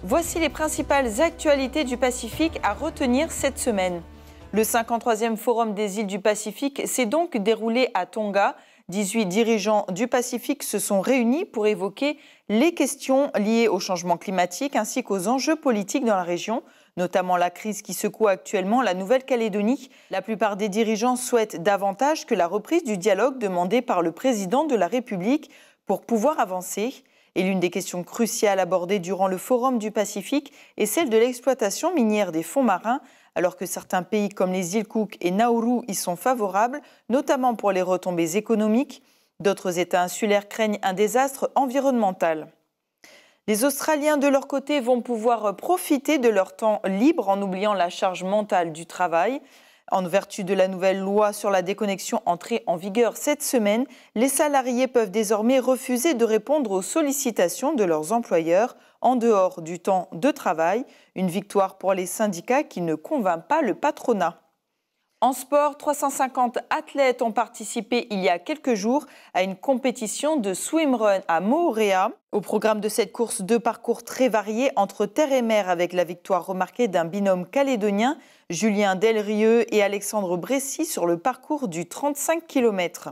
Voici les principales actualités du Pacifique à retenir cette semaine. Le 53e Forum des îles du Pacifique s'est donc déroulé à Tonga. 18 dirigeants du Pacifique se sont réunis pour évoquer les questions liées au changement climatique ainsi qu'aux enjeux politiques dans la région, notamment la crise qui secoue actuellement la Nouvelle-Calédonie. La plupart des dirigeants souhaitent davantage que la reprise du dialogue demandé par le président de la République pour pouvoir avancer. Et l'une des questions cruciales abordées durant le Forum du Pacifique est celle de l'exploitation minière des fonds marins, alors que certains pays comme les îles Cook et Nauru y sont favorables, notamment pour les retombées économiques. D'autres États insulaires craignent un désastre environnemental. Les Australiens, de leur côté, vont pouvoir profiter de leur temps libre en oubliant la charge mentale du travail. En vertu de la nouvelle loi sur la déconnexion entrée en vigueur cette semaine, les salariés peuvent désormais refuser de répondre aux sollicitations de leurs employeurs en dehors du temps de travail. Une victoire pour les syndicats qui ne convainc pas le patronat. En sport, 350 athlètes ont participé il y a quelques jours à une compétition de swimrun à Moorea. Au programme de cette course, 2 parcours très variés entre terre et mer avec la victoire remarquée d'un binôme calédonien, Julien Delrieux et Alexandre Bressy sur le parcours du 35 km.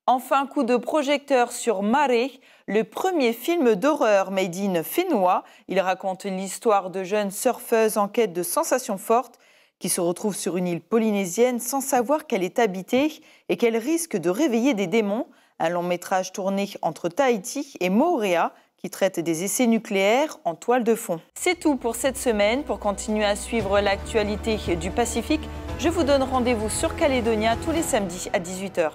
Enfin, coup de projecteur sur Mare, le premier film d'horreur made in Fénois. Il raconte l'histoire de jeunes surfeuses en quête de sensations fortes qui se retrouvent sur une île polynésienne sans savoir qu'elle est habitée et qu'elle risque de réveiller des démons. Un long métrage tourné entre Tahiti et Moorea qui traite des essais nucléaires en toile de fond. C'est tout pour cette semaine. Pour continuer à suivre l'actualité du Pacifique, je vous donne rendez-vous sur Calédonia tous les samedis à 18 h.